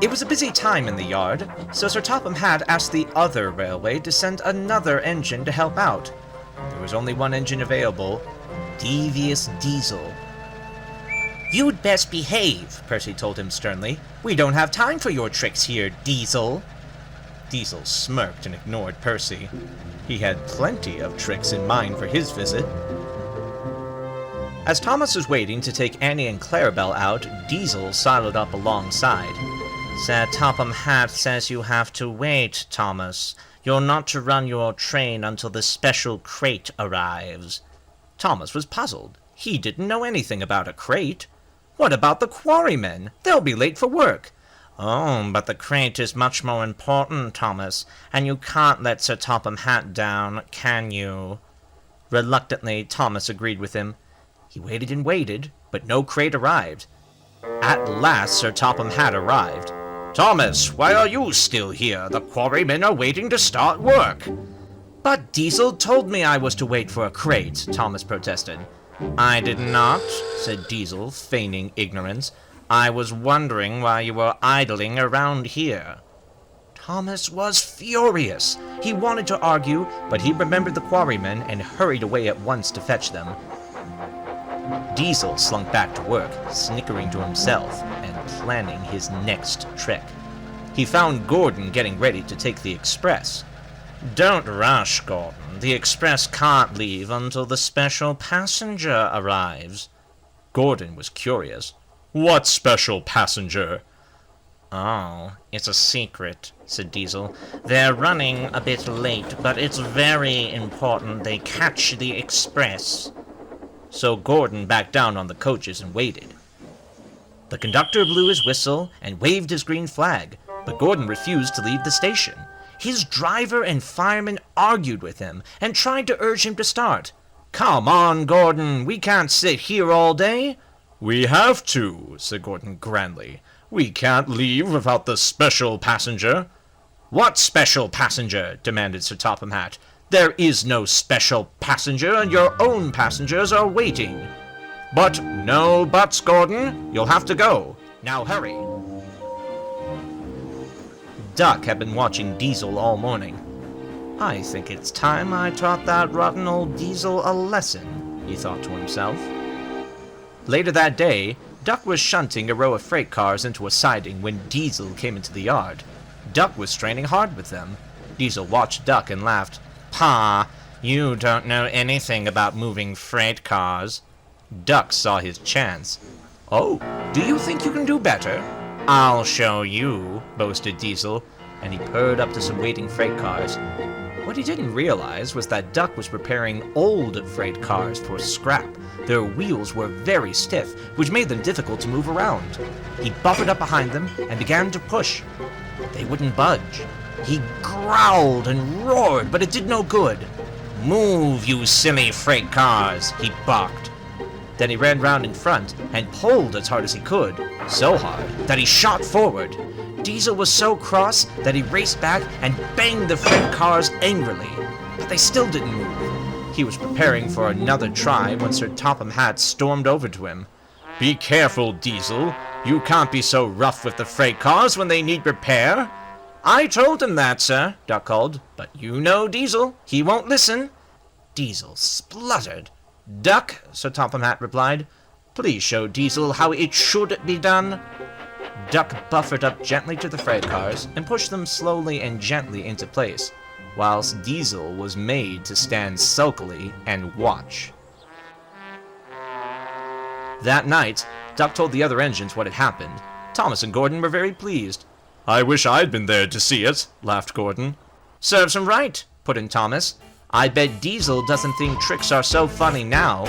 It was a busy time in the yard, so Sir Topham Hatt asked the other railway to send another engine to help out. There was only one engine available, Devious Diesel. "You'd best behave," Percy told him sternly. "We don't have time for your tricks here, Diesel." Diesel smirked and ignored Percy. He had plenty of tricks in mind for his visit. As Thomas was waiting to take Annie and Clarabelle out, Diesel sidled up alongside. "Sir Topham Hatt says you have to wait, Thomas. You're not to run your train until the special crate arrives." Thomas was puzzled. He didn't know anything about a crate. What about the quarrymen? They'll be late for work. "Oh, but the crate is much more important, Thomas, and you can't let Sir Topham Hatt down, can you?" Reluctantly, Thomas agreed with him. He waited and waited, but no crate arrived. At last, Sir Topham Hatt arrived. "Thomas, why are you still here? The quarrymen are waiting to start work." "But Diesel told me I was to wait for a crate," Thomas protested. "I did not," said Diesel, feigning ignorance. "I was wondering why you were idling around here." Thomas was furious. He wanted to argue, but he remembered the quarrymen and hurried away at once to fetch them. Diesel slunk back to work, snickering to himself and planning his next trick. He found Gordon getting ready to take the express. "Don't rush, Gordon. The express can't leave until the special passenger arrives." Gordon was curious. "What special passenger?" "Oh, it's a secret," said Diesel. "They're running a bit late, but it's very important they catch the express." So Gordon backed down on the coaches and waited. The conductor blew his whistle and waved his green flag, but Gordon refused to leave the station. His driver and fireman argued with him and tried to urge him to start. "Come on, Gordon, we can't sit here all day." "We have to," said Gordon grandly. "We can't leave without the special passenger." "What special passenger?" demanded Sir Topham Hatt. "There is no special passenger, and your own passengers are waiting." "But no buts, Gordon. You'll have to go. Now hurry." Duck had been watching Diesel all morning. "I think it's time I taught that rotten old Diesel a lesson," he thought to himself. Later that day, Duck was shunting a row of freight cars into a siding when Diesel came into the yard. Duck was straining hard with them. Diesel watched Duck and laughed. "Pa, you don't know anything about moving freight cars." Duck saw his chance. "Oh, do you think you can do better?" "I'll show you," boasted Diesel, and he purred up to some waiting freight cars. What he didn't realize was that Duck was preparing old freight cars for scrap. Their wheels were very stiff, which made them difficult to move around. He buffered up behind them and began to push. They wouldn't budge. He growled and roared, but it did no good. "Move, you silly freight cars," he barked. Then he ran round in front and pulled as hard as he could, so hard that he shot forward. Diesel was so cross that he raced back and banged the freight cars angrily, but they still didn't move. He was preparing for another try when Sir Topham Hatt stormed over to him. "Be careful, Diesel. You can't be so rough with the freight cars when they need repair." "I told him that, sir," Duck called, "but you know Diesel. He won't listen." Diesel spluttered. "Duck," Sir Topham Hatt replied, "please show Diesel how it should be done." Duck buffered up gently to the freight cars and pushed them slowly and gently into place, whilst Diesel was made to stand sulkily and watch. That night, Duck told the other engines what had happened. Thomas and Gordon were very pleased. "I wish I'd been there to see it," laughed Gordon. "Serves him right," put in Thomas. "I bet Diesel doesn't think tricks are so funny now."